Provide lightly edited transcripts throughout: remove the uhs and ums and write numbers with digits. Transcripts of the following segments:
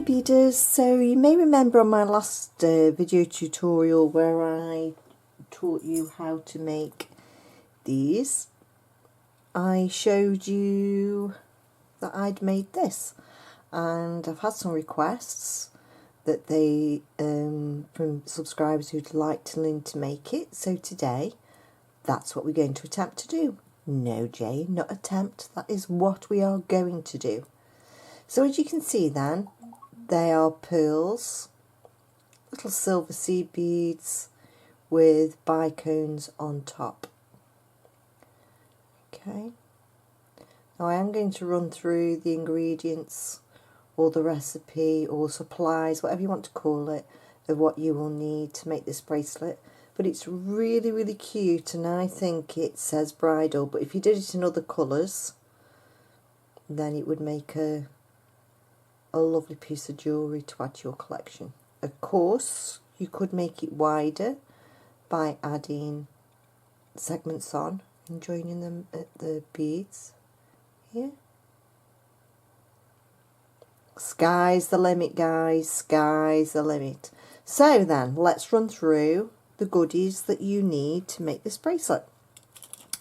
beaders, so you may remember on my last video tutorial where I taught you how to make these, I showed you that I'd made this, and I've had some requests that they from subscribers who'd like to learn to make it. So today that's what we're going to attempt to do. No, Jay, not attempt, that is what we are going to do. So as you can see then, they are pearls, little silver seed beads with bicones on top. Okay, now I am going to run through the ingredients or the recipe or supplies, whatever you want to call it, of what you will need to make this bracelet. But it's really, really cute, and I think it says bridal, but if you did it in other colours, then it would make a lovely piece of jewellery to add to your collection. Of course, you could make it wider by adding segments on and joining them at the beads here. Sky's the limit, guys, sky's the limit. So then, let's run through the goodies that you need to make this bracelet.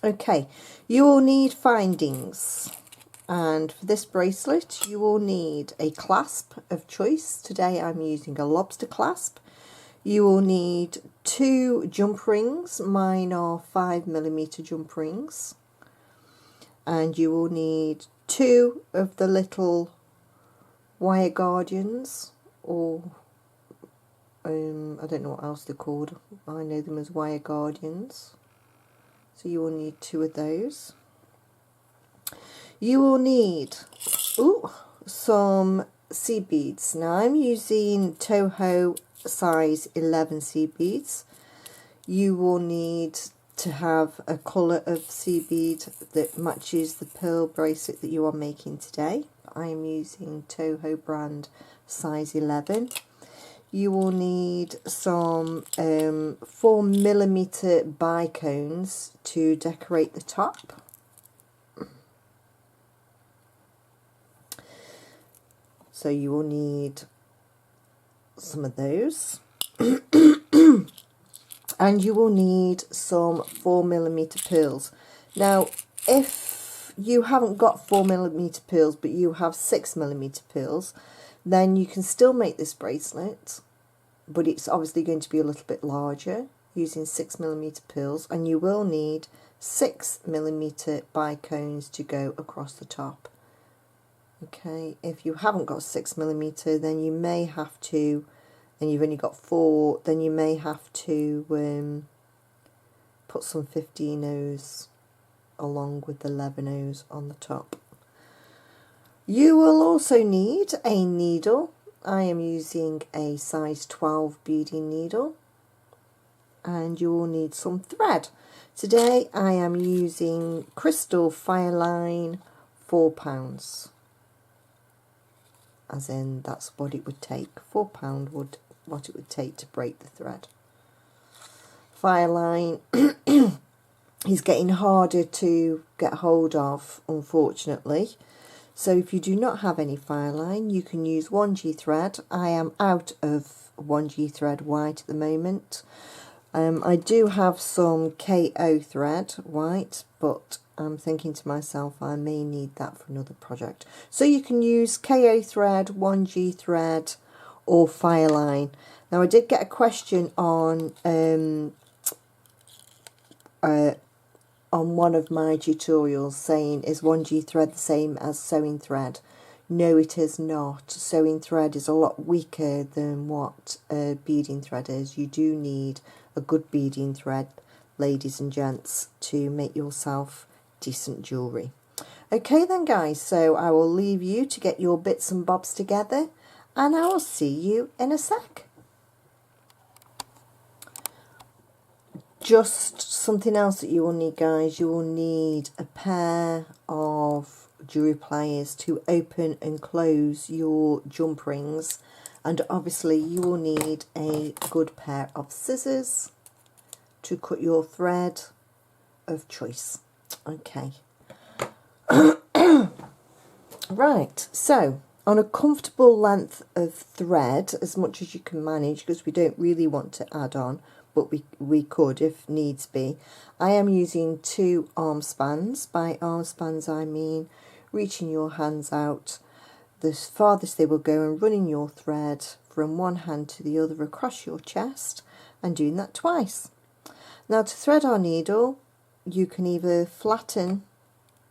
Okay, you will need findings. And for this bracelet, you will need a clasp of choice. Today I'm using a lobster clasp. You will need 2 jump rings. Mine are 5mm jump rings. And you will need 2 of the little wire guardians, or I don't know what else they're called. I know them as wire guardians. So you will need 2 of those. You will need some seed beads. Now I'm using Toho size 11 seed beads. You will need to have a colour of seed bead that matches the pearl bracelet that you are making today. I am using Toho brand size 11. You will need some 4mm bicones to decorate the top. So you will need some of those. And you will need some 4mm pearls. Now, if you haven't got 4mm pearls, but you have 6mm pearls, then you can still make this bracelet, but it's obviously going to be a little bit larger using 6mm pearls, and you will need 6mm bicones to go across the top. Okay, if you haven't got 6mm, then you may have to, and you've only got 4, then you may have to put some 15Os along with the 11Os on the top. You will also need a needle. I am using a size 12 beading needle, and you will need some thread. Today I am using Crystal Fireline 4 pounds. As in, that's what it would take. £4 would what it would take to break the thread. Fireline is getting harder to get hold of, unfortunately. So if you do not have any Fireline, you can use 1G thread. I am out of 1G thread white at the moment. I do have some KO thread white, but I'm thinking to myself I may need that for another project. So you can use KO thread, 1G thread, or Fireline. Now I did get a question on one of my tutorials saying, is 1G thread the same as sewing thread? No, it is not. Sewing thread is a lot weaker than what beading thread is. You do need a good beading thread, ladies and gents, to make yourself decent jewellery. Okay then guys, so I will leave you to get your bits and bobs together, and I will see you in a sec. Just something else that you will need, guys. You will need a pair of jewellery pliers to open and close your jump rings, and obviously you will need a good pair of scissors to cut your thread of choice. Okay. Right, so on a comfortable length of thread, as much as you can manage, because we don't really want to add on, but we could if needs be. I am using 2 arm spans. By arm spans I mean reaching your hands out the farthest they will go and running your thread from one hand to the other across your chest and doing that twice. Now to thread our needle, you can either flatten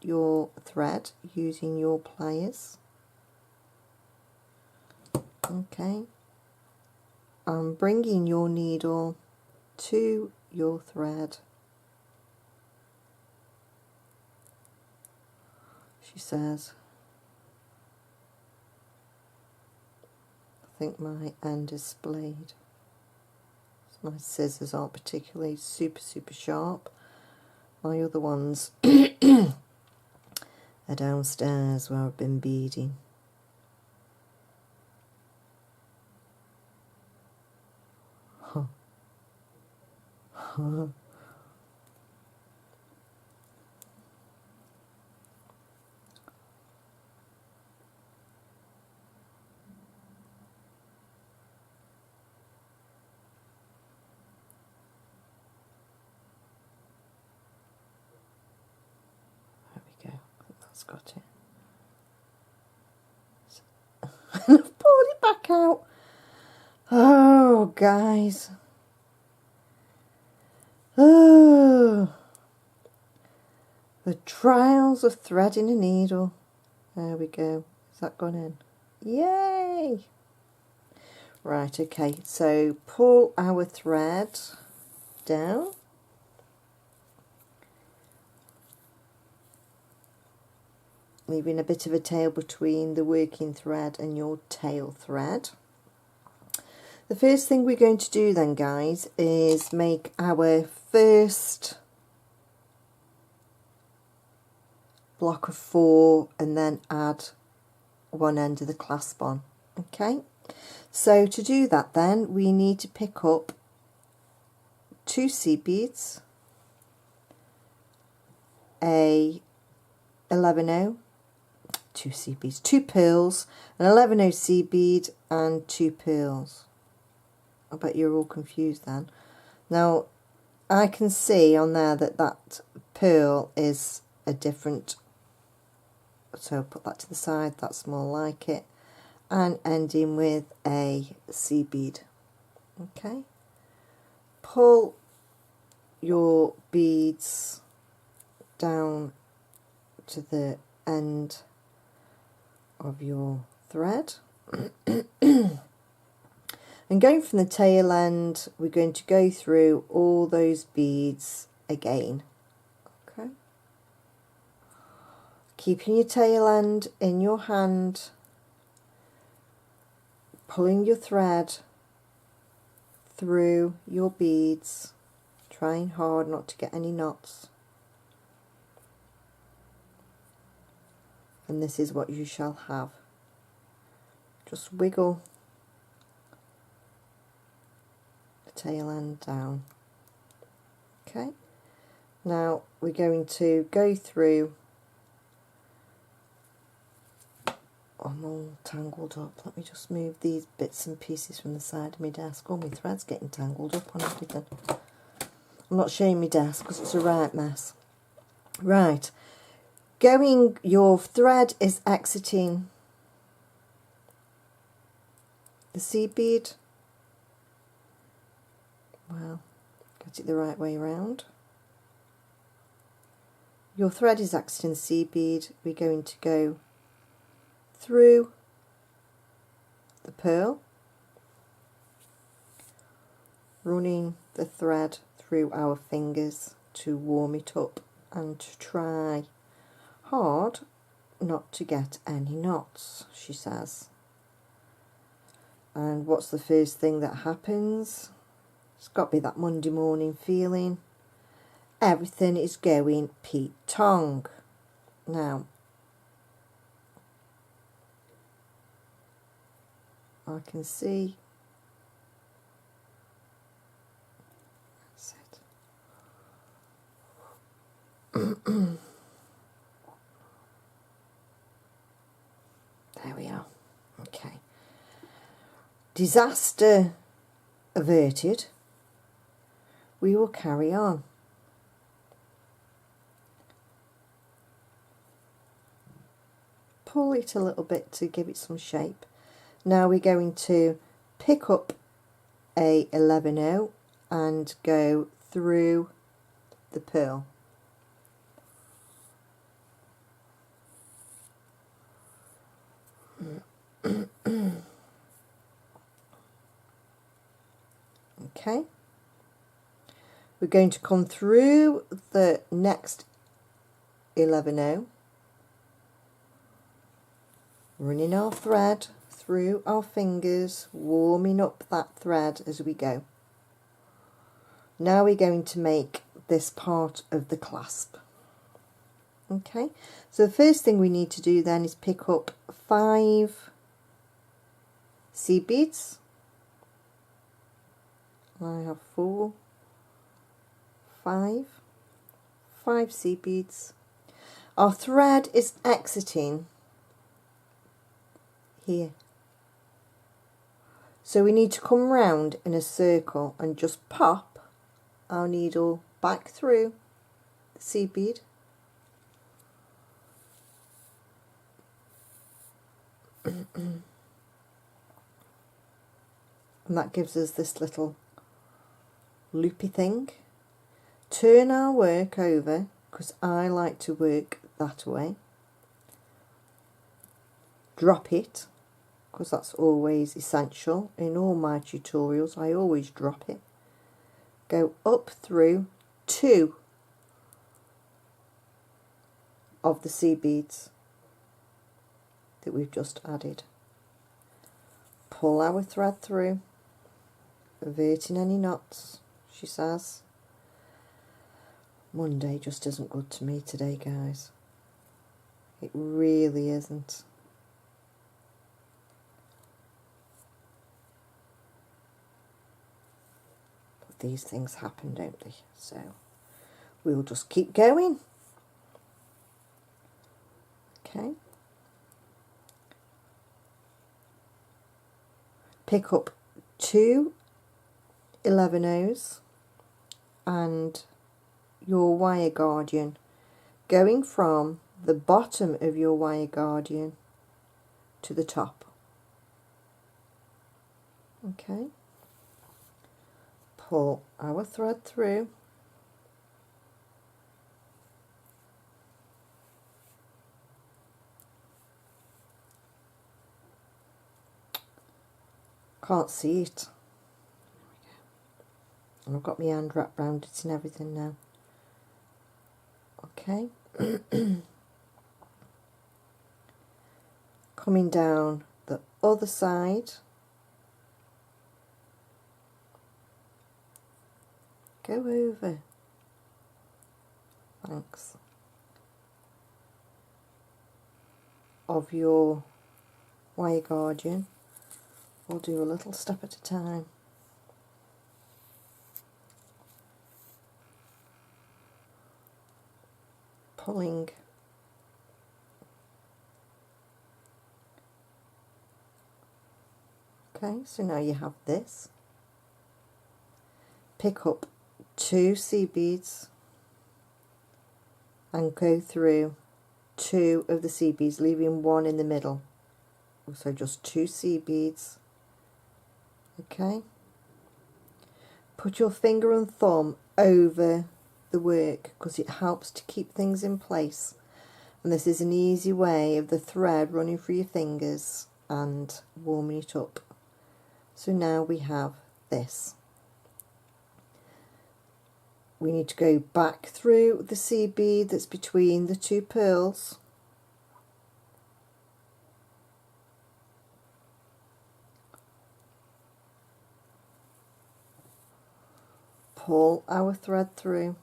your thread using your pliers. Okay, and bringing your needle to your thread. She says, I think my end is splayed. My scissors aren't particularly super sharp. My other ones are downstairs where I've been beading. That's got it. I've pulled it back out. Oh, guys. Oh, the trials of threading a needle. There we go. Has that gone in? Yay! Right, okay, so pull our thread down. Leaving a bit of a tail between the working thread and your tail thread. The first thing we're going to do then, guys, is make our first block of 4 and then add one end of the clasp on. Okay, so to do that then we need to pick up 2 seed beads, a 11/0, 2 seed beads, 2 pearls, an 11/0 seed bead and 2 pearls. I bet you're all confused then. Now I can see on there that that pearl is a different, so put that to the side, that's more like it, and ending with a seed bead. Okay, pull your beads down to the end of your thread. And going from the tail end, we're going to go through all those beads again. Okay, keeping your tail end in your hand, pulling your thread through your beads, trying hard not to get any knots. And this is what you shall have. Just wiggle the tail end down. Okay, now we're going to go through. I'm all tangled up. Let me just move these bits and pieces from the side of my desk. Oh, my thread's getting tangled up on everything. I'm not showing my desk because it's a right mess. Right, your thread is exiting the seed bead. Well, get it the right way around. Your thread is exiting the seed bead. We're going to go through the pearl, running the thread through our fingers to warm it up and to try hard not to get any knots, she says. And what's the first thing that happens? It's got to be that Monday morning feeling. Everything is going Pete-tong. Now, I can see. That's it. There we are. disaster averted, we will carry on. Pull it a little bit to give it some shape. Now we're going to pick up a 11-0 and go through the pearl. Okay, we're going to come through the next 11-0, running our thread through our fingers, warming up that thread as we go. Now we're going to make this part of the clasp. Okay, so the first thing we need to do then is pick up 5 seed beads. I have 4, 5 seed beads. Our thread is exiting here, so we need to come round in a circle and just pop our needle back through the seed bead, and that gives us this little loopy thing. Turn our work over, because I like to work that way. Drop it, because that's always essential in all my tutorials. I always drop it. Go up through 2 of the seed beads that we've just added. Pull our thread through, averting any knots. She says, Monday just isn't good to me today, guys. It really isn't. But these things happen, don't they? So we'll just keep going. Okay. Pick up 2 11-0s and your wire guardian, going from the bottom of your wire guardian to the top. Okay, pull our thread through, can't see it. And I've got my hand wrapped around it and everything now. Okay. Coming down the other side. Go over. Thanks. Of your wire guardian. We'll do a little step at a time. Pulling. Okay, so now you have this. Pick up 2 seed beads and go through 2 of the seed beads, leaving 1 in the middle. So just 2 seed beads. Okay. Put your finger and thumb over the work, because it helps to keep things in place, and this is an easy way of the thread running through your fingers and warming it up. So now we have this. We need to go back through the seed bead that's between the 2 pearls, pull our thread through.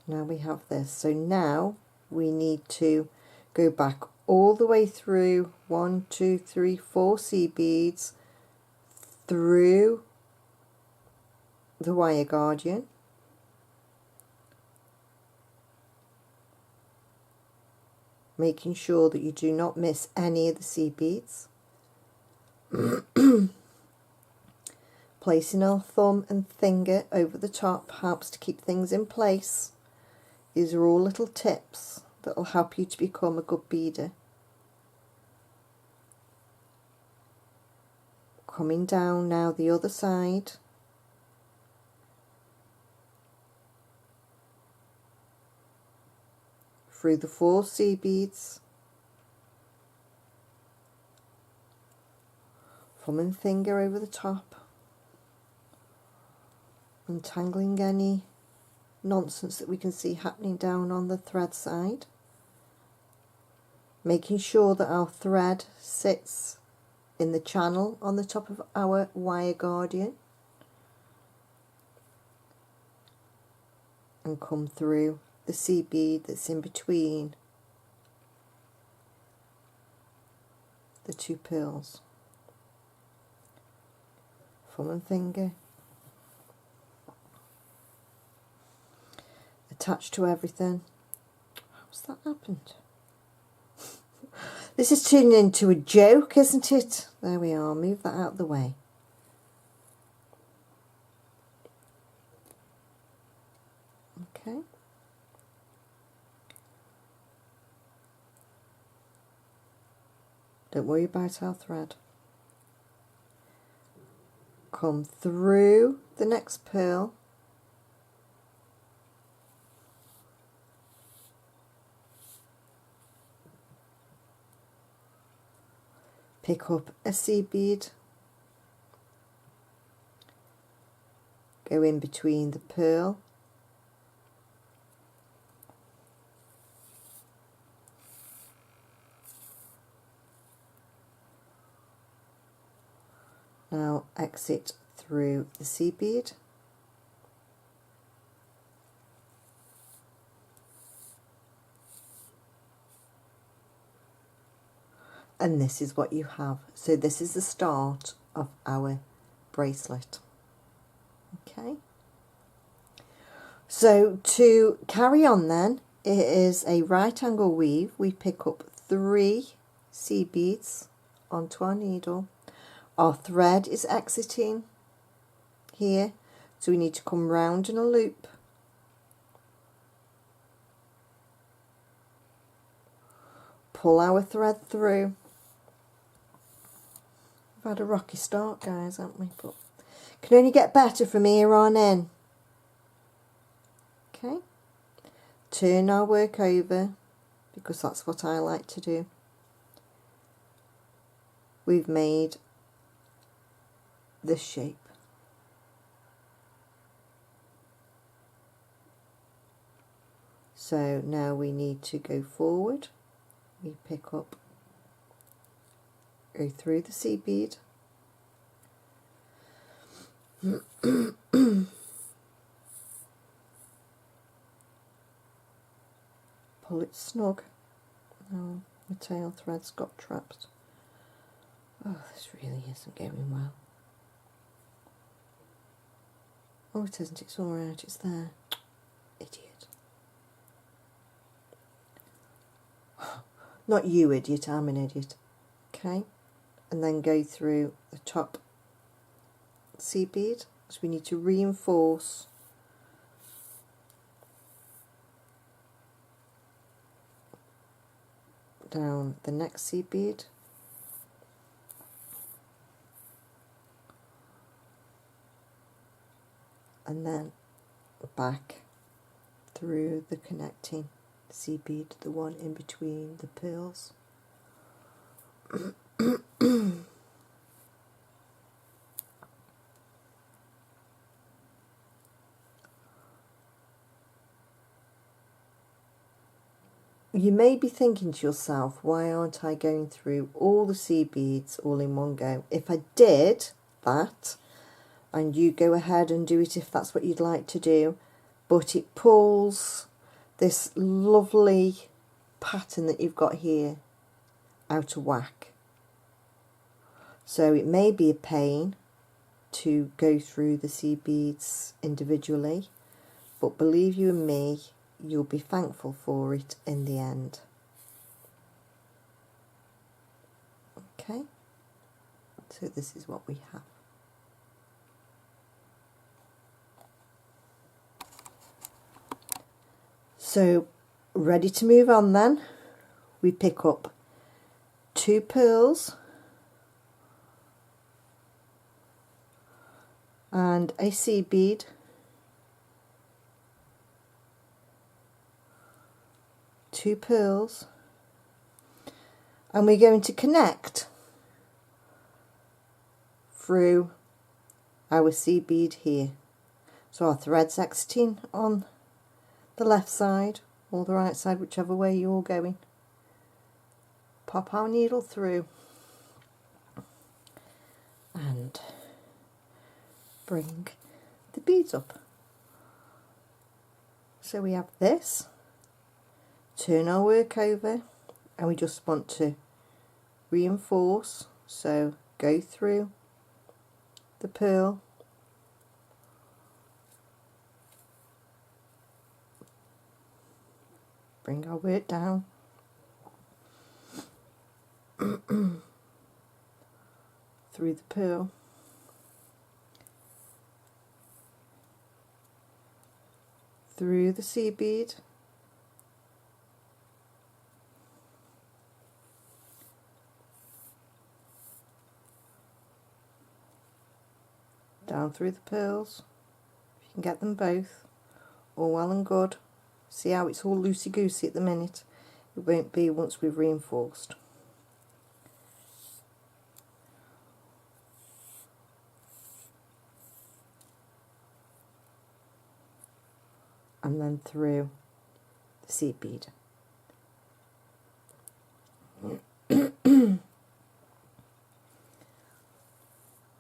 Now we have this. So now we need to go back all the way through 1, 2, 3, 4 seed beads through the wire guardian, making sure that you do not miss any of the seed beads. Placing our thumb and finger over the top helps to keep things in place. These are all little tips that will help you to become a good beader. Coming down now the other side. Through the 4 seed beads. Thumb and finger over the top. Untangling any nonsense that we can see happening down on the thread side. Making sure that our thread sits in the channel on the top of our wire guardian. And come through the seed bead that's in between the 2 pearls. Thumb and finger. Attached to everything. How's that happened? This is turning into a joke, isn't it? There we are, move that out of the way. Okay. Don't worry about our thread. Come through the next pearl. Pick up a seed bead, go in between the pearl, now exit through the seed bead, and this is what you have. So this is the start of our bracelet. Okay, so to carry on then, it is a right angle weave. We pick up 3 seed beads onto our needle. Our thread is exiting here, so we need to come round in a loop. Pull our thread through. We've had a rocky start, guys, haven't we? But can only get better from here on in. Okay. Turn our work over, because that's what I like to do. We've made this shape. So now we need to go forward. We pick up, go through the seed bead, pull it snug. Oh, the tail thread's got trapped. Oh, this really isn't going well. Oh, it isn't, it's all right, it's there. Idiot. Not you, idiot, I'm an idiot. Okay, and then go through the top seed bead, so we need to reinforce down the next seed bead, and then back through the connecting seed bead, the one in between the pearls. You may be thinking to yourself, why aren't I going through all the seed beads all in one go? If I did that, and you go ahead and do it if that's what you'd like to do, but it pulls this lovely pattern that you've got here out of whack. So it may be a pain to go through the seed beads individually, but believe you me, you'll be thankful for it in the end. Okay, so this is what we have. So ready to move on then, we pick up 2 pearls and a seed bead, two pearls, and we're going to connect through our seed bead here. So our thread's exiting on the left side or the right side, whichever way you're going. Pop our needle through and bring the beads up. So we have this, turn our work over, and we just want to reinforce, so go through the pearl, bring our work down, through the pearl, through the seed bead, down through the pearls. If you can get them both, all well and good. See how it's all loosey-goosey at the minute? It won't be once we've reinforced. And then through the seed bead.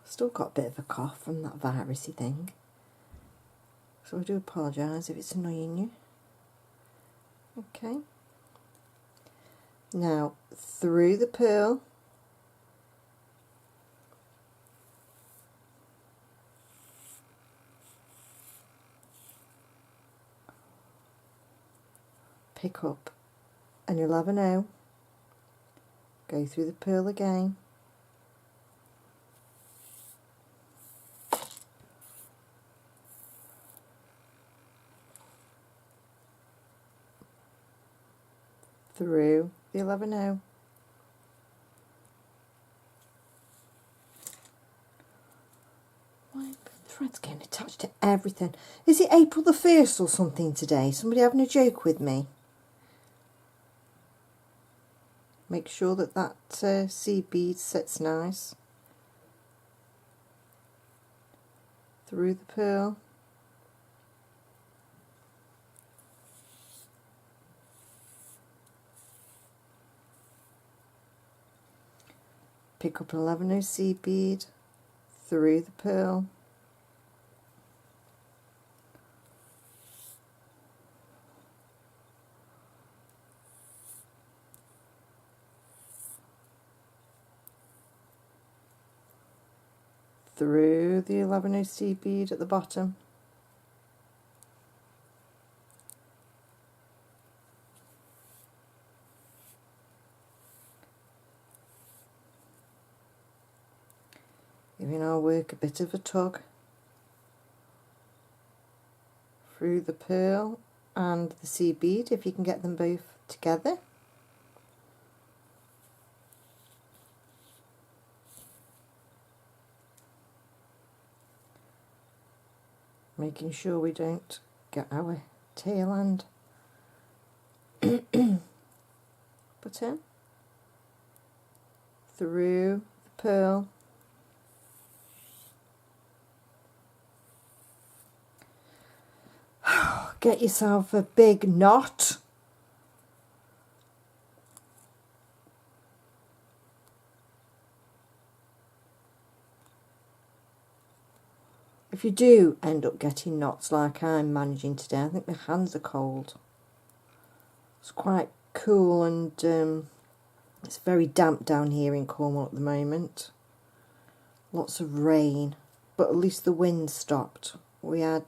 Still got a bit of a cough from that virusy thing, so I do apologise if it's annoying you. Okay, now through the pearl, pick up an 11/0, go through the pearl again, through the 11/0, why the thread's getting attached to everything. Is it April the 1st or something today? Somebody having a joke with me? Make sure that that seed bead sits nice. Through the pearl, pick up an 11/0 seed bead, through the pearl, through the 11/0 seed bead at the bottom, giving our work a bit of a tug, through the pearl and the seed bead if you can get them both together. Making sure we don't get our tail end put in, through the pearl, get yourself a big knot, if you do end up getting knots like I'm managing today, I think my hands are cold. It's quite cool and it's very damp down here in Cornwall at the moment. Lots of rain, but at least the wind stopped. We had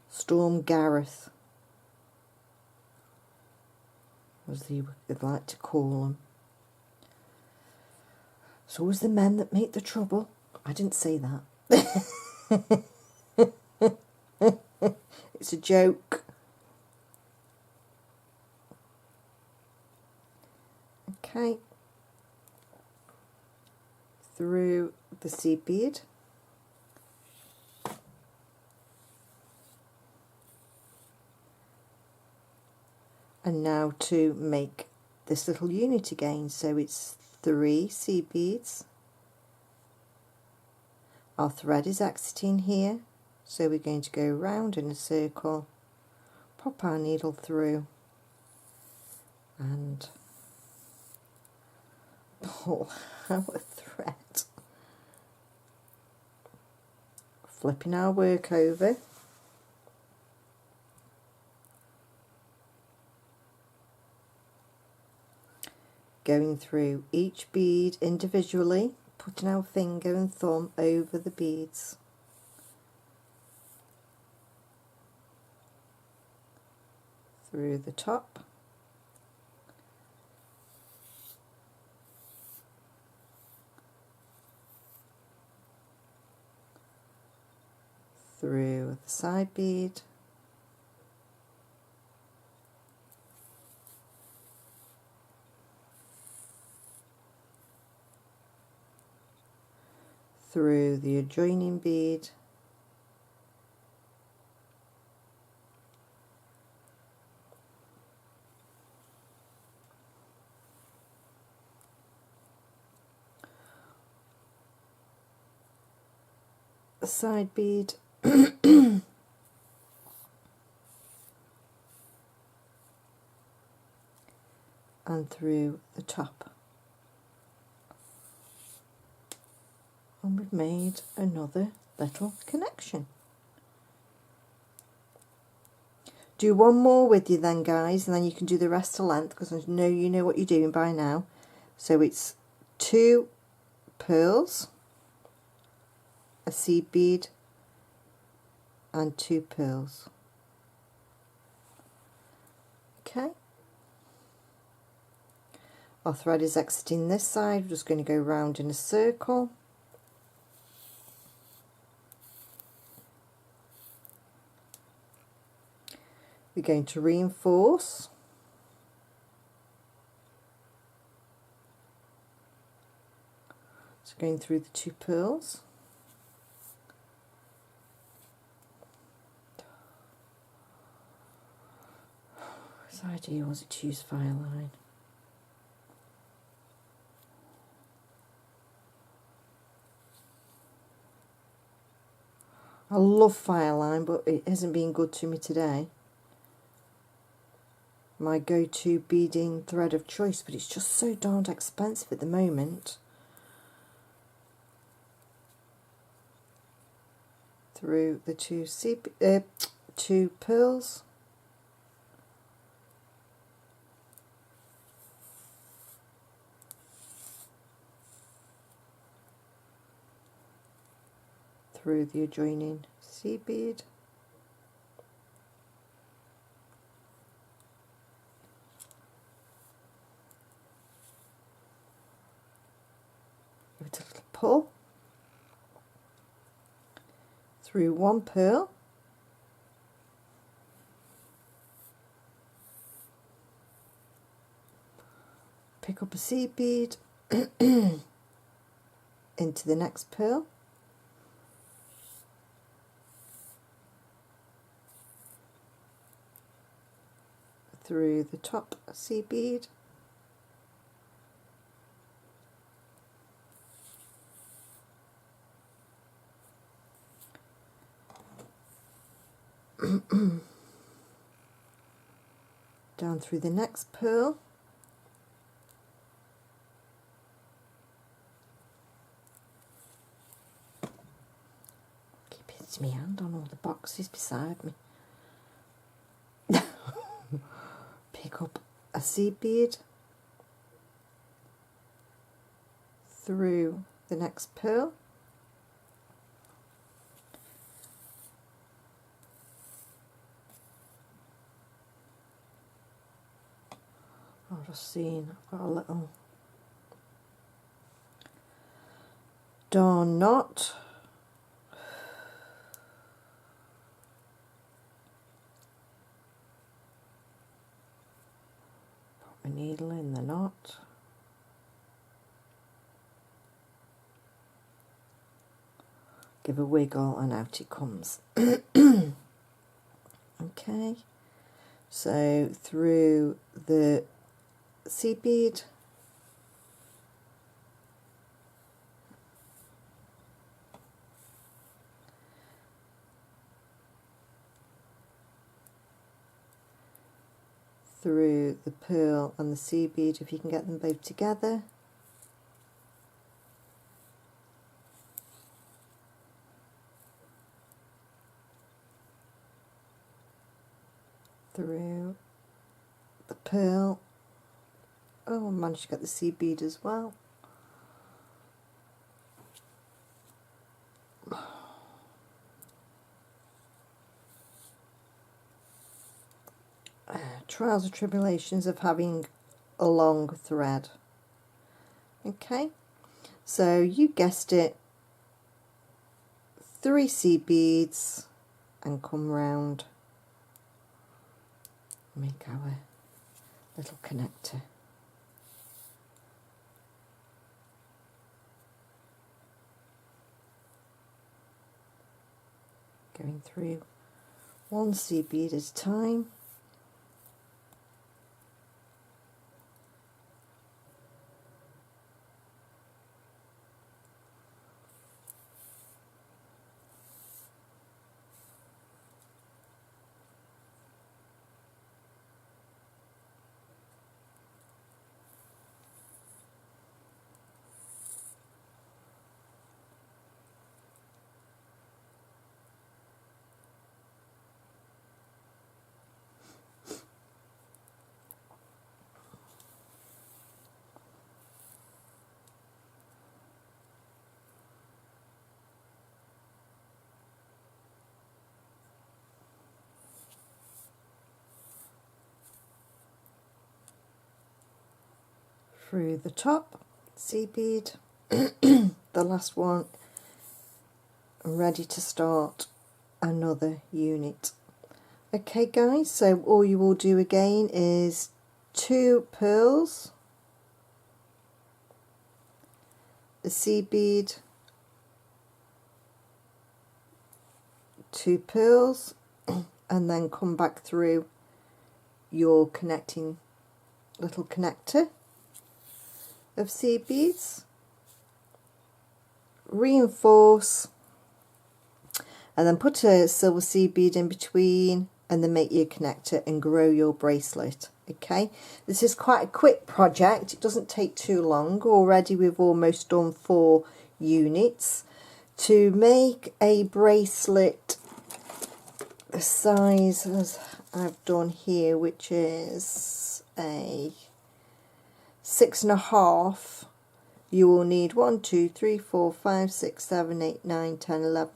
Storm Gareth, as they would like to call them. It's always the men that make the trouble. I didn't say that. It's a joke. Okay. Through the seed bead. And now to make this little unit again, so it's 3 seed beads. Our thread is exiting here, so we're going to go round in a circle, pop our needle through and pull our thread, flipping our work over, going through each bead individually, putting our finger and thumb over the beads. Through the top. Through the side bead. Through the adjoining bead, the side bead, and through the top. And we've made another little connection. Do one more with you then, guys, and then you can do the rest to length, because I know you know what you're doing by now. So it's 2 pearls, a seed bead, and 2 pearls. Okay. Our thread is exiting this side. We're just going to go round in a circle. We're going to reinforce. So going through the 2 pearls. His idea was to use file line. I love file line, but it hasn't been good to me today. My go-to beading thread of choice, but it's just so darned expensive at the moment. Through the 2 pearls. Through the adjoining seed bead. Give it a little pull. Through 1 pearl. Pick up a seed bead into the next pearl. Through the top seed bead. Down through the next pearl. Keep hitting my hand on all the boxes beside me. Pick up a seed bead through the next pearl. I've just seen I've got a little darn knot. Put my needle in the knot. Give a wiggle and out it comes. Okay, so through the seed bead, through the pearl and the seed bead, if you can get them both together, through the pearl. Oh, I managed to get the seed bead as well. Trials and tribulations of having a long thread. Okay, so you guessed it, 3 seed beads and come round, make our little connector. Going through 1 seed bead at a time. Through the top, seed bead, the last one, ready to start another unit. Okay guys, so all you will do again is 2 pearls, a seed bead, 2 pearls, and then come back through your connecting little connector of seed beads, reinforce, and then put a silver seed bead in between, and then make your connector and grow your bracelet. Okay, this is quite a quick project, it doesn't take too long. Already we've almost done 4 units. To make a bracelet the size as I've done here, which is a 6.5, you will need 1, 2, 3, 4, 5, 6, 7, 8, 9, 10, 11,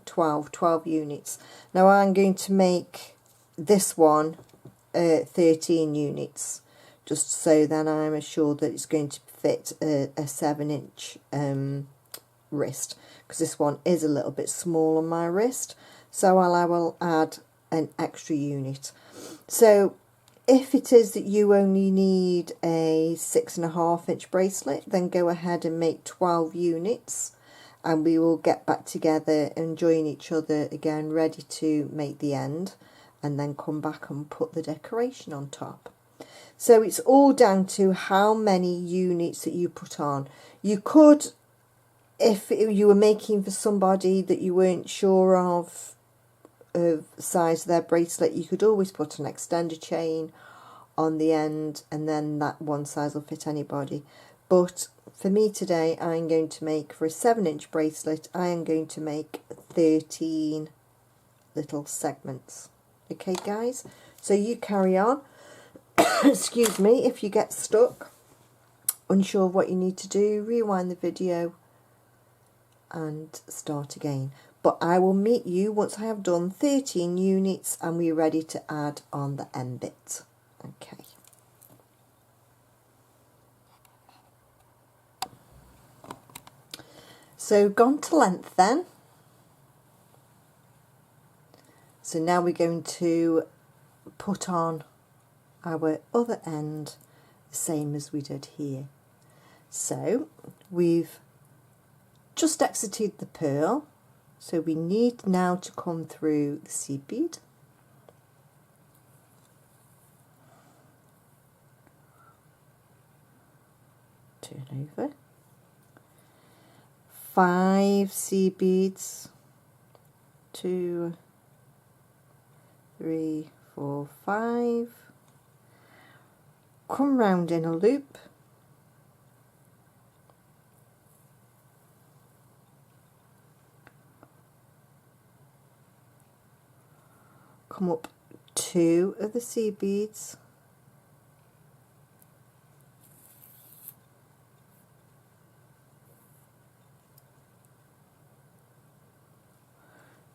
12 units. Now I'm going to make this one 13 units, just so then I'm assured that it's going to fit a 7-inch wrist, because this one is a little bit small on my wrist, so I will add an extra unit. So if it is that you only need a 6.5-inch bracelet, then go ahead and make 12 units, and we will get back together and join each other again, ready to make the end, and then come back and put the decoration on top. So it's all down to how many units that you put on. You could, if you were making for somebody that you weren't sure of size of their bracelet, you could always put an extender chain on the end, and then that one size will fit anybody. But for me today, I'm going to make, for a 7-inch bracelet, I am going to make 13 little segments. Okay guys, so you carry on. Excuse me if you get stuck, unsure of what you need to do, rewind the video and start again. But I will meet you once I have done 13 units and we're ready to add on the end bit. Okay. So gone to length then. So now we're going to put on our other end the same as we did here. So we've just exited the pearl, so we need now to come through the seed bead. Turn over. 5 seed beads. 2, 3, 4, 5. Come round in a loop. Come up 2 of the seed beads.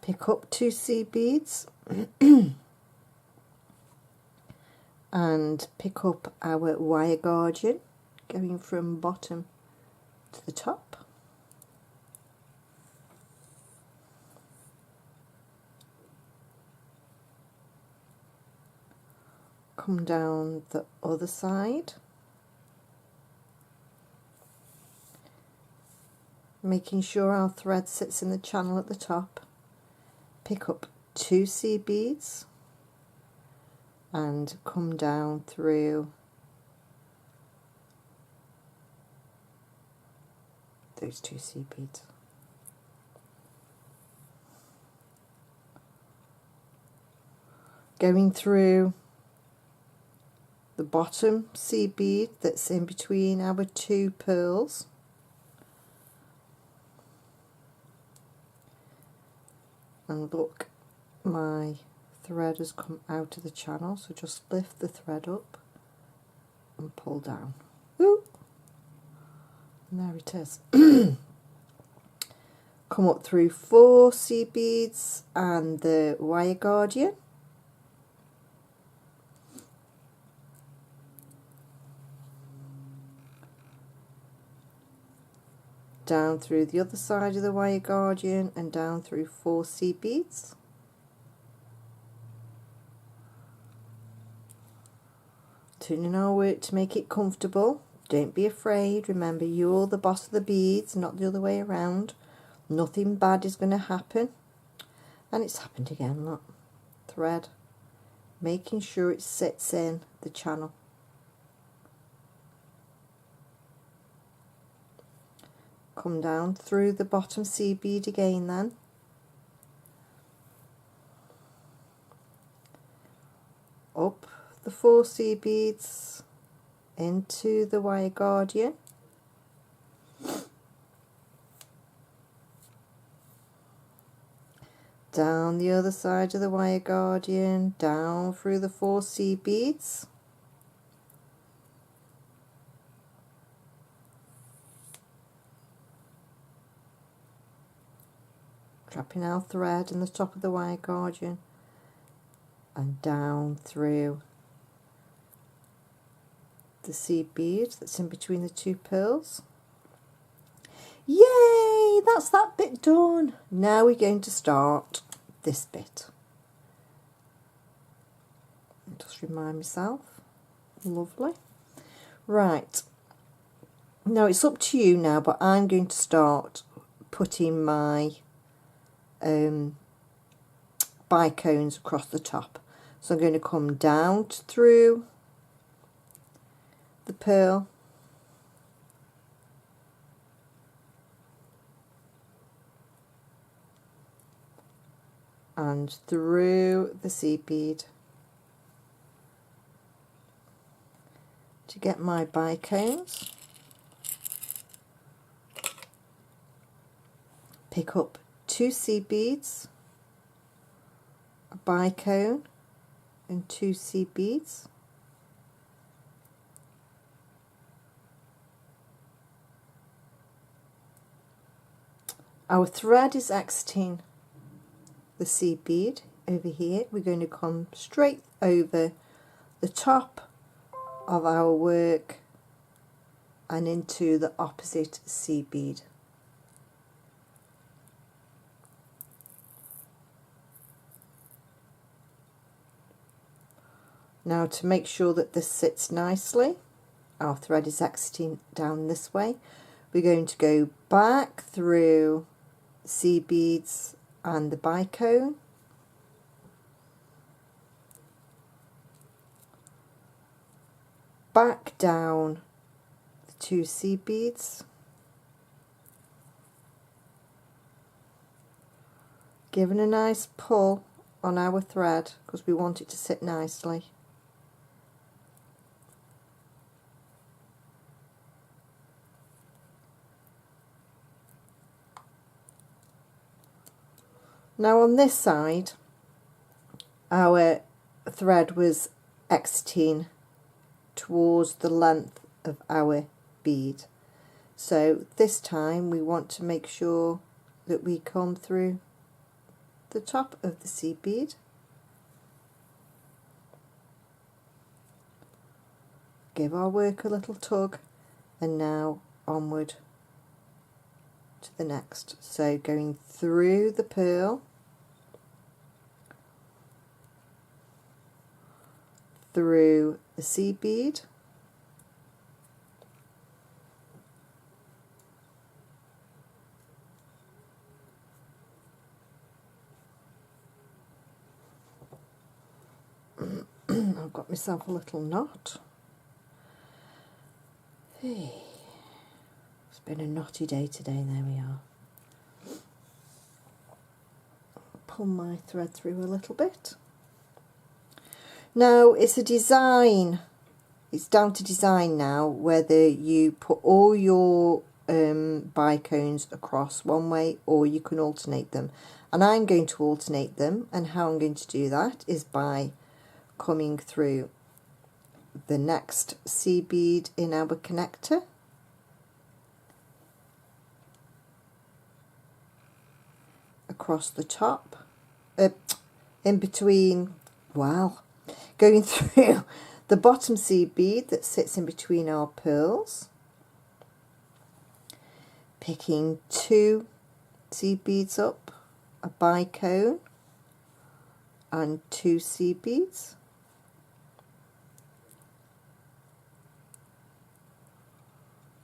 Pick up 2 seed beads and pick up our wire guardian, going from bottom to the top. Come down the other side, making sure our thread sits in the channel at the top. Pick up 2 seed beads and come down through those 2 seed beads. Going through the bottom seed bead that's in between our 2 pearls. And look, my thread has come out of the channel, so just lift the thread up and pull down. Ooh. And there it is. Come up through 4 seed beads and the wire guardian. Down through the other side of the wire guardian and down through 4 seed beads. Turning our work to make it comfortable. Don't be afraid. Remember, you're the boss of the beads, not the other way around. Nothing bad is going to happen. And it's happened again, look. Thread. Making sure it sits in the channel. Come down through the bottom seed bead again then. Up the 4 seed beads into the wire guardian. Down the other side of the wire guardian, down through the 4 seed beads. Trapping our thread in the top of the wire guardian and down through the seed bead that's in between the 2 pearls. Yay! That's that bit done. Now we're going to start this bit. Just remind myself. Lovely. Right. Now it's up to you now, but I'm going to start putting my bicones across the top. So I'm going to come down through the pearl and through the seed bead to get my bicones. Pick up 2 seed beads, a bicone and 2 seed beads. Our thread is exiting the seed bead over here. We're going to come straight over the top of our work and into the opposite seed bead. Now, to make sure that this sits nicely, our thread is exiting down this way. We're going to go back through seed beads and the bicone, back down the 2 seed beads, giving a nice pull on our thread because we want it to sit nicely. Now on this side, our thread was exiting towards the length of our bead. So this time we want to make sure that we come through the top of the seed bead, give our work a little tug, and now onward to the next. So going through the pearl, through the seed bead, I've got myself a little knot. Hey, it's been a knotty day today. There we are. Pull my thread through a little bit. Now it's a design, it's down to design now, whether you put all your bicones across one way or you can alternate them. And I'm going to alternate them, and how I'm going to do that is by coming through the next seed bead in our connector, across the top, in between, wow, going through the bottom seed bead that sits in between our pearls, picking 2 seed beads up, a bicone and 2 seed beads,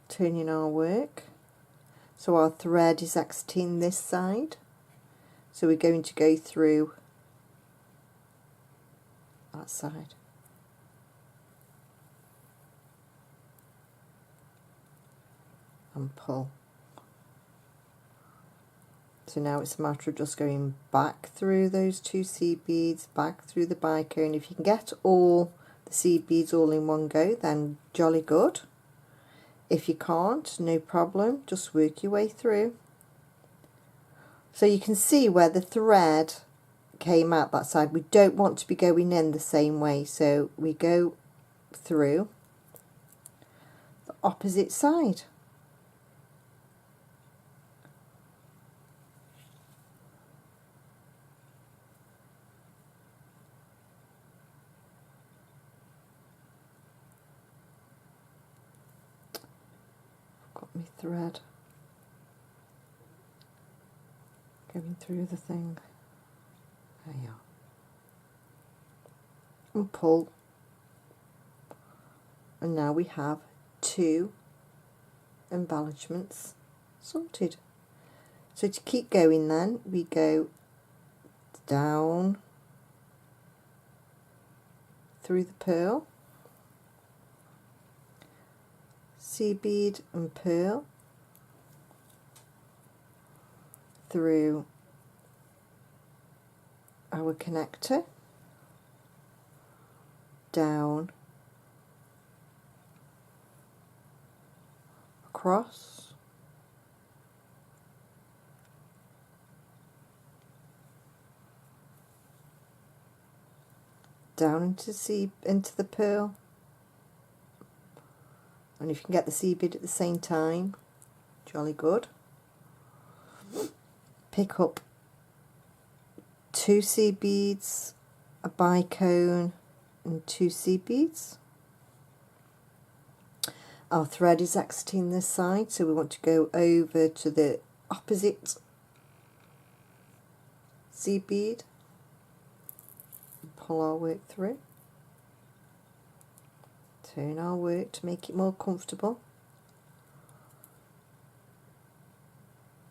turning our work so our thread is exiting this side, so we're going to go through that side. And pull. So now it's a matter of just going back through those 2 seed beads, back through the bicone. If you can get all the seed beads all in one go, then jolly good. If you can't, no problem, just work your way through. So you can see where the thread came out that side. We don't want to be going in the same way, so we go through the opposite side. Got my thread going through the thing. There you are. And pull. And now we have 2 embellishments sorted. So to keep going then, we go down through the pearl, seed bead and pearl, through our connector, down, across, down into the pearl, and if you can get the seed bead at the same time, jolly good. Pick up 2 seed beads, a bicone and 2 seed beads. Our thread is exiting this side, so we want to go over to the opposite seed bead and pull our work through. Turn our work to make it more comfortable.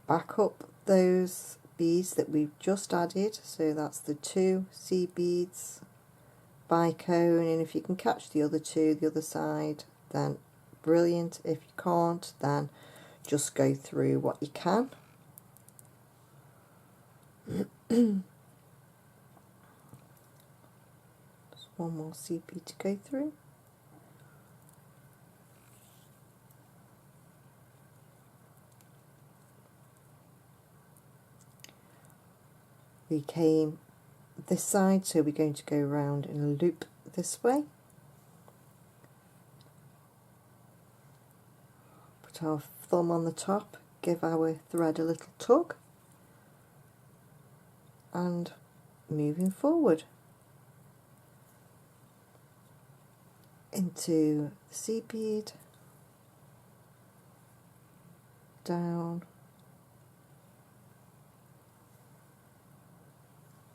Back up those beads that we've just added, so that's the 2 seed beads, bicone, and if you can catch the other 2 the other side, then brilliant. If you can't, then just go through what you can. Just one more seed bead to go through. We came this side, so we're going to go around in a loop this way. Put our thumb on the top, give our thread a little tug, and moving forward into the seed bead, down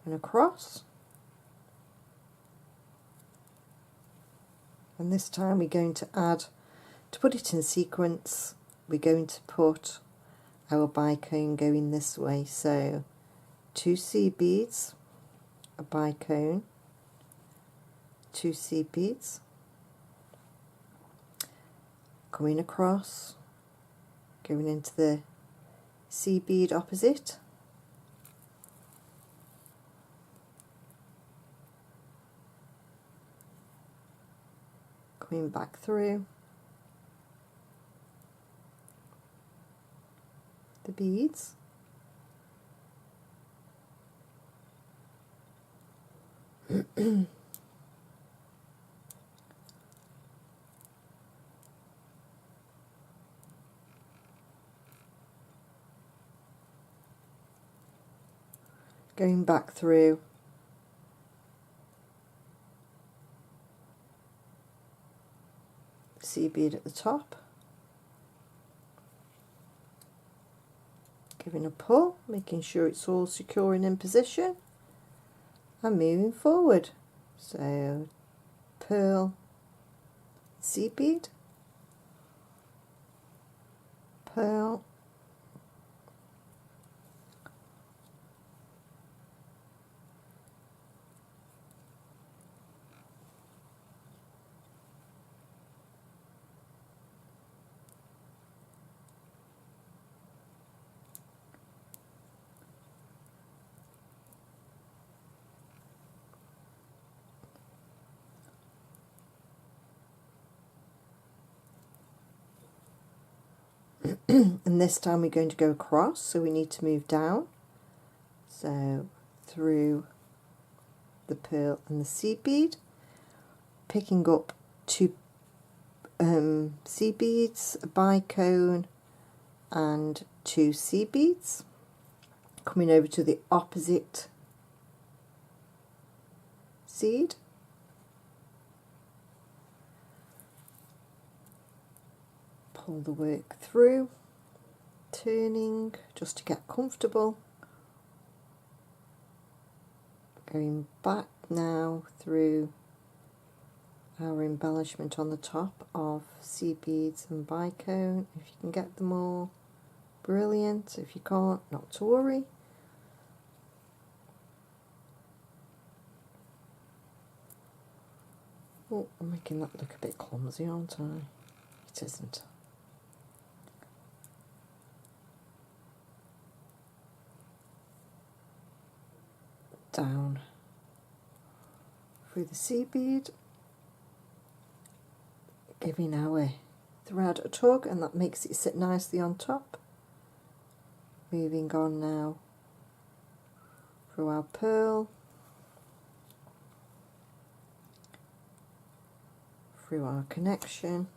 and across, and this time we're going to add, to put it in sequence, we're going to put our bicone going this way, so 2 seed beads, a bicone, 2 seed beads, coming across, going into the seed bead opposite, coming back through the beads, going back through the seed bead at the top, giving a pull, making sure it's all secure and in position, and moving forward. So pearl, seed bead, pearl, and this time we're going to go across, so we need to move down, so through the pearl and the seed bead, picking up 2 seed beads, a bicone and 2 seed beads, coming over to the opposite seed, pull the work through, turning just to get comfortable, going back now through our embellishment on the top of seed beads and bicone. If you can get them all, brilliant. If you can't, not to worry. Oh, I'm making that look a bit clumsy, aren't I? It isn't. Down through the seed bead, giving our thread a tug, and that makes it sit nicely on top. Moving on now through our pearl, through our connection,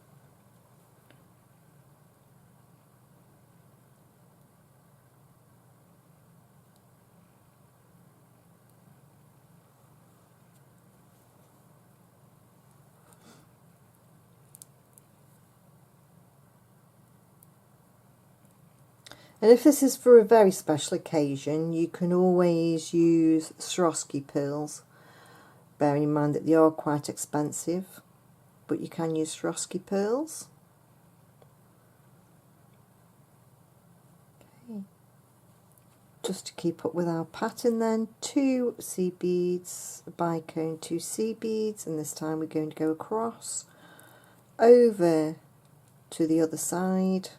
and if this is for a very special occasion, you can always use Swarovski pearls, bearing in mind that they are quite expensive. but you can use Swarovski pearls. Okay. Just to keep up with our pattern then, 2 seed beads, a bicone, 2 seed beads, and this time we're going to go across, over to the other side,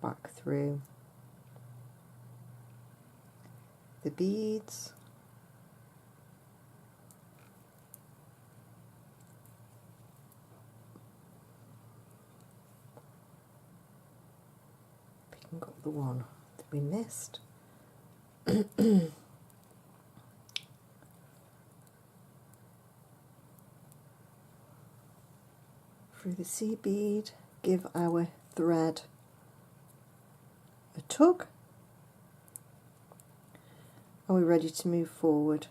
back through the beads, picking up the one that we missed. Through the seed bead, give our thread a tug, and we're ready to move forward.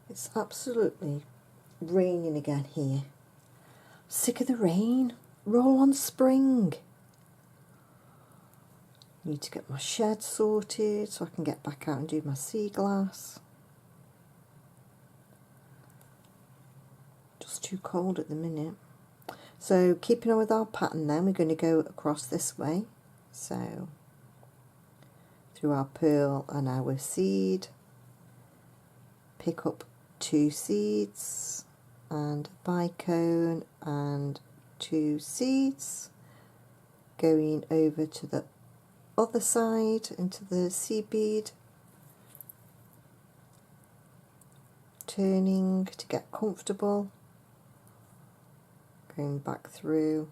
It's absolutely raining again here. Sick of the rain. Roll on spring. Need to get my shed sorted so I can get back out and do my sea glass. Just too cold at the minute. So keeping on with our pattern then, we're going to go across this way. So through our pearl and our seed, pick up 2 seeds and a bicone and 2 seeds, going over to the other side into the seed bead, turning to get comfortable, going back through,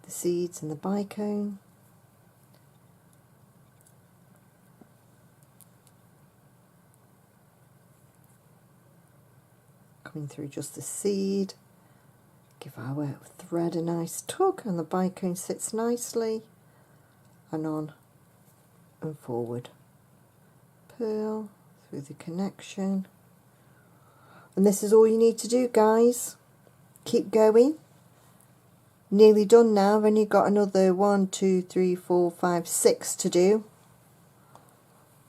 the seeds and the bicone, coming through just the seed, give our thread a nice tug and the bicone sits nicely, and on and forward, pearl through the connection, and this is all you need to do, guys. Keep going. Nearly done now. I've only got another 1, 2, 3, 4, 5, 6 to do,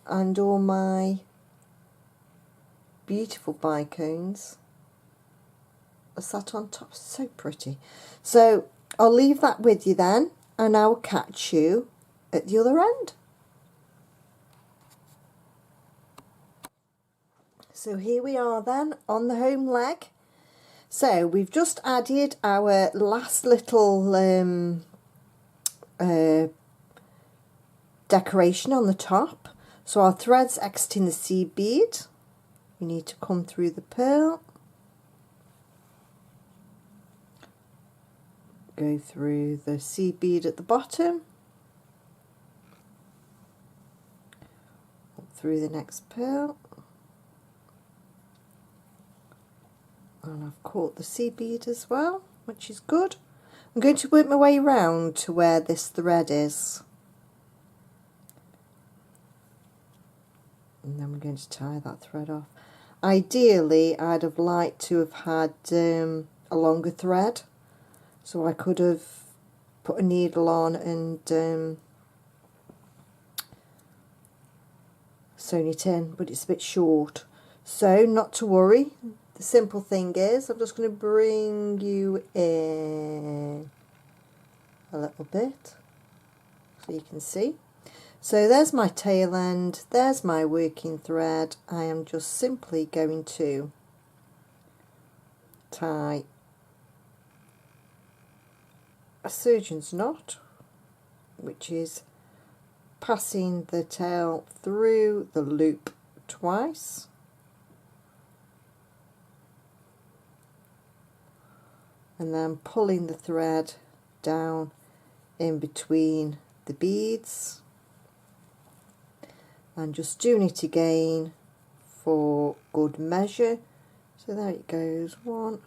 and all my beautiful bicones are sat on top. So pretty. So I'll leave that with you then, and I will catch you at the other end. So here we are then on the home leg. So we've just added our last little decoration on the top. So our thread's exiting the seed bead. You need to come through the pearl, go through the seed bead at the bottom, up through the next pearl, and I've caught the seed bead as well, which is good. I'm going to work my way round to where this thread is, and then we're going to tie that thread off. Ideally, I'd have liked to have had a longer thread, so I could have put a needle on and sewn it in, but it's a bit short. So not to worry. The simple thing is, I'm just going to bring you in a little bit so you can see. So there's my tail end, there's my working thread. I am just simply going to tie a surgeon's knot, which is passing the tail through the loop twice, and then pulling the thread down in between the beads, and just doing it again for good measure. So there it goes, 1,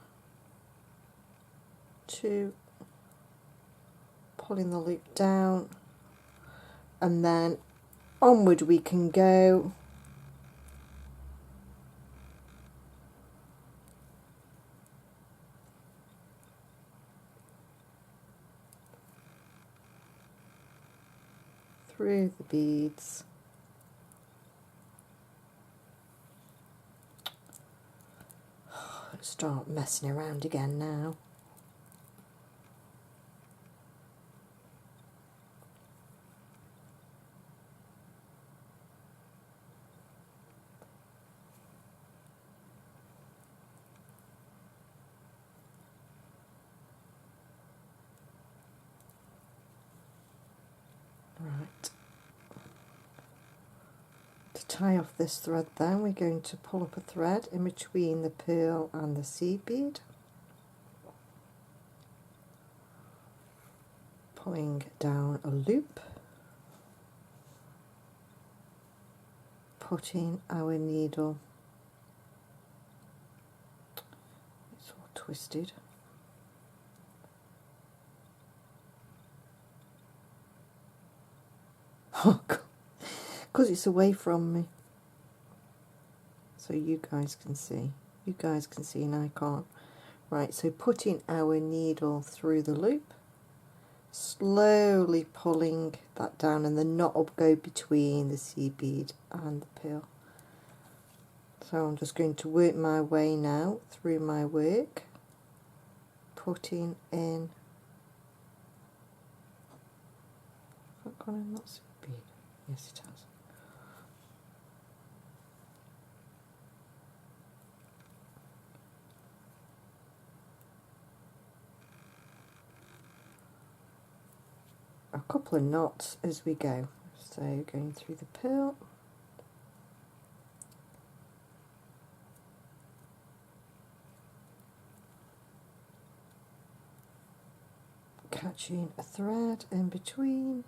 2, pulling the loop down, and then onward we can go. Through the beads. Start messing around again now. Right. To tie off this thread then, we're going to pull up a thread in between the pearl and the seed bead, pulling down a loop, putting our needle, it's all twisted, oh God, because it's away from me, so you guys can see and I can't. Right, so putting our needle through the loop, slowly pulling that down, and the knot will go between the seed bead and the pearl. So I'm just going to work my way now through my work, putting in, has that gone in that seed bead? Yes, it has. A couple of knots as we go. So going through the pearl, catching a thread in between,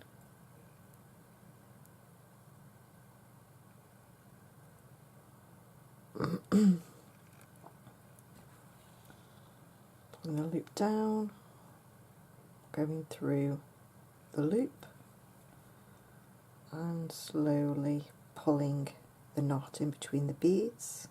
pulling the loop down, going through the loop and slowly pulling the knot in between the beads.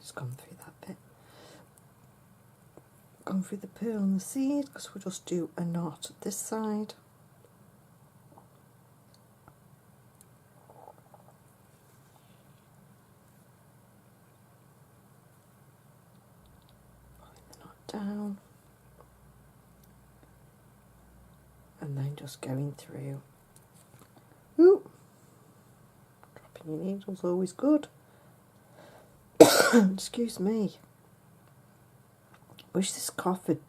It's gone through that bit. Gone through the pearl and the seed, because we'll just do a knot at this side. Pulling the knot down. And then just going through. Ooh! Dropping your needle's always good. Excuse me. Wish this cough would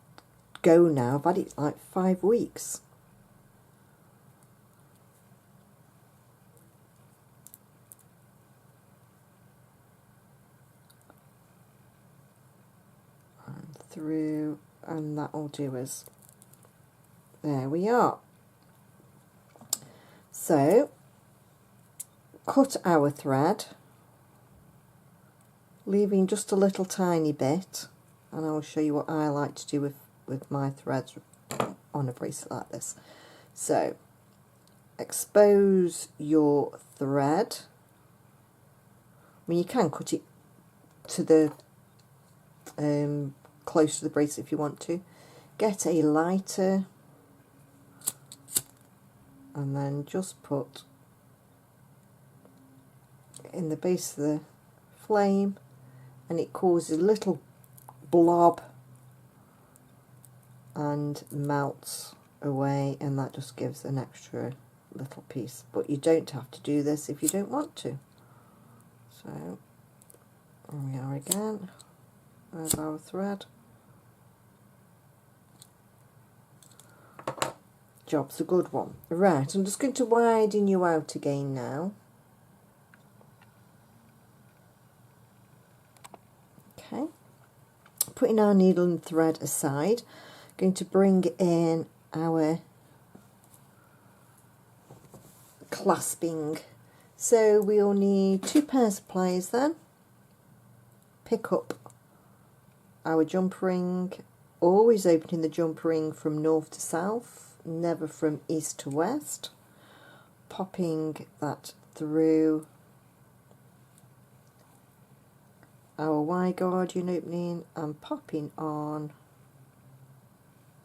go now. I've had it like 5 weeks. And through, and that'll do us. There we are. So, cut our thread, leaving just a little tiny bit, and I will show you what I like to do with my threads on a bracelet like this. So, expose your thread. I mean, you can cut it to the close to the bracelet if you want to. Get a lighter and then just put in the base of the flame, and it causes a little blob and melts away, and that just gives an extra little piece. But you don't have to do this if you don't want to. So here we are again. There's our thread. job's a good one. Right, I'm just going to widen you out again now. Okay, putting our needle and thread aside, going to bring in our clasping. So we'll need 2 pairs of pliers then. Pick up our jump ring, always opening the jump ring from north to south, never from east to west. Popping that through our Y guardian opening and popping on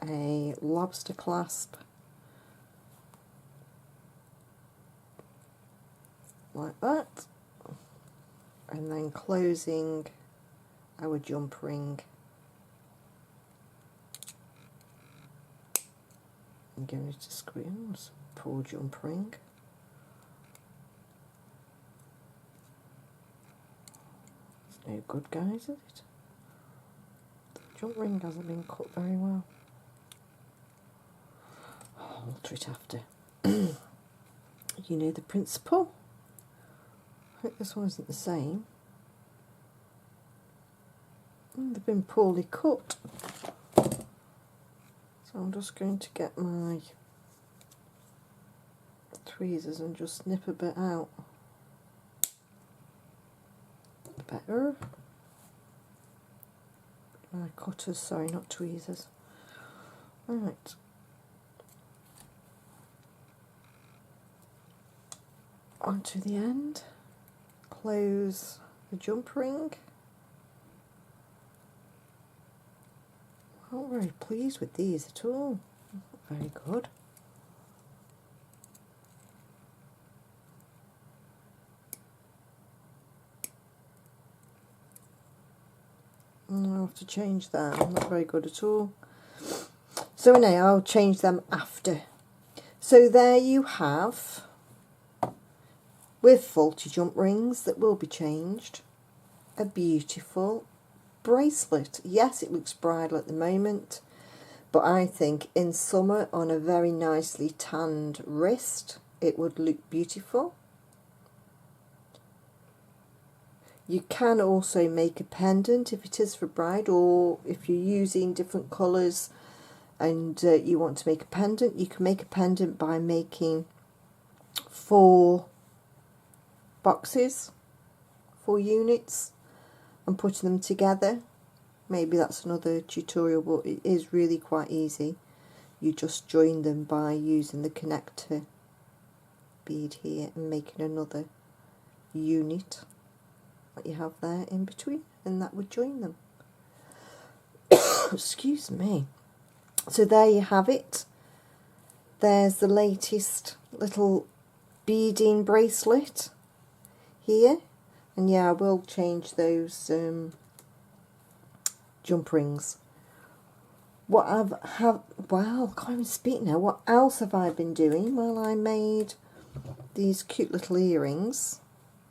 a lobster clasp like that, and then closing our jump ring and going to squeeze, pull jump ring, it's no good guys, is it? The jump ring hasn't been cut very well. I'll alter it after. You know the principle. I hope this one isn't the same. They've been poorly cut. So I'm just going to get my tweezers and just snip a bit out. Better. My cutters, sorry, not tweezers. Right. Onto the end. Close the jump ring. I'm not very pleased with these at all. Not very good. I'll have to change that. Not very good at all. So anyway, I'll change them after. So there you have, with faulty jump rings that will be changed, a beautiful bracelet. Yes, it looks bridal at the moment, but I think in summer on a very nicely tanned wrist it would look beautiful. You can also make a pendant if it is for bride, or if you're using different colours and you want to make a pendant, you can make a pendant by making 4 boxes, 4 units, and putting them together. Maybe that's another tutorial, but it is really quite easy. You just join them by using the connector bead here and making another unit that you have there in between, and that would join them. Excuse me. So there you have it. There's the latest little beading bracelet here, and yeah, I will change those jump rings. What wow, I can't even speak now. What else have I been doing? Well, I made these cute little earrings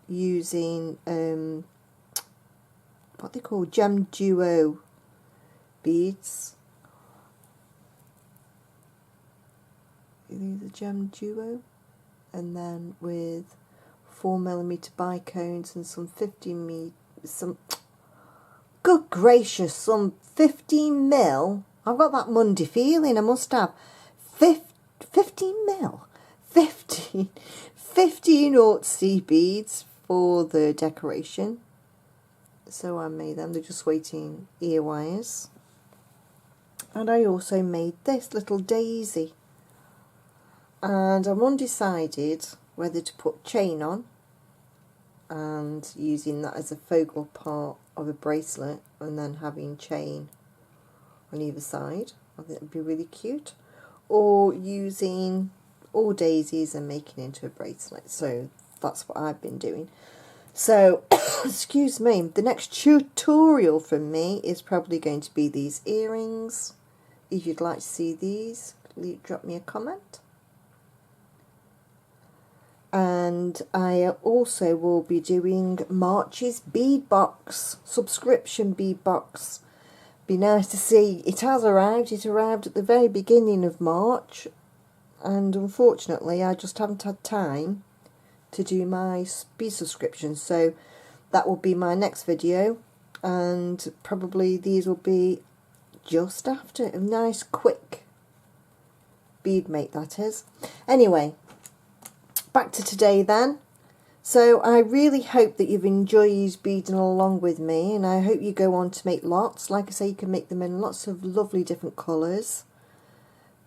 using what they call gem duo beads. These are gem duo, and then with 4mm bicones and some 15mm. I've got that Monday feeling. I must have 15mm, 15 Sea beads for the decoration. So I made them. They're just waiting ear wires. And I also made this little daisy. And I'm undecided whether to put chain on and using that as a focal part of a bracelet, and then having chain on either side. I think that would be really cute. Or using all daisies and making into a bracelet. So that's what I've been doing. So, excuse me, the next tutorial from me is probably going to be these earrings. If you'd like to see these, drop me a comment. And I also will be doing March's bead box, subscription bead box. Be nice to see. It has arrived. It arrived at the very beginning of March. and unfortunately I just haven't had time to do my bead subscription, so that will be my next video, and probably these will be just after. A nice quick bead make, that is. Anyway, back to today then. So I really hope that you've enjoyed beading along with me, and I hope you go on to make lots. Like I say, you can make them in lots of lovely different colours.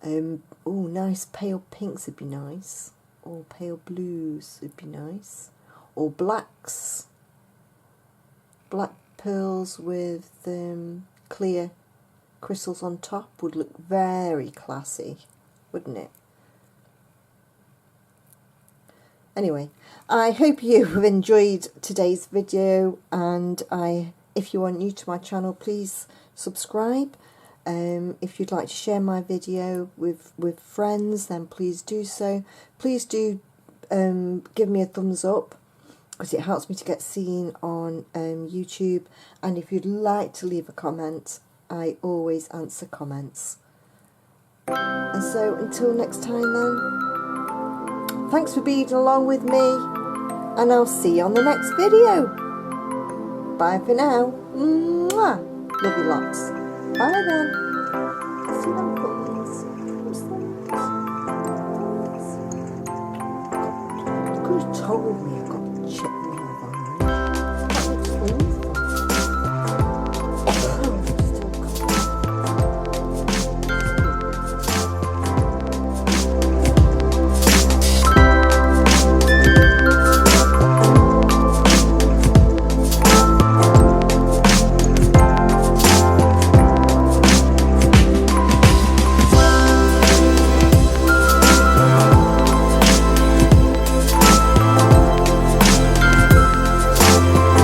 Oh, nice pale pinks would be nice, or pale blues would be nice, or blacks. Black pearls with clear crystals on top would look very classy, wouldn't it? Anyway, I hope you have enjoyed today's video, and if you are new to my channel, please subscribe. If you'd like to share my video with friends, then please do so. Please do give me a thumbs up, because it helps me to get seen on YouTube. And if you'd like to leave a comment, I always answer comments. And so until next time then, thanks for beading along with me, and I'll see you on the next video. Bye for now. Mwah. Love you lots. Bye then. See them thumbs. What's thumbs? You could have told me I got chipped.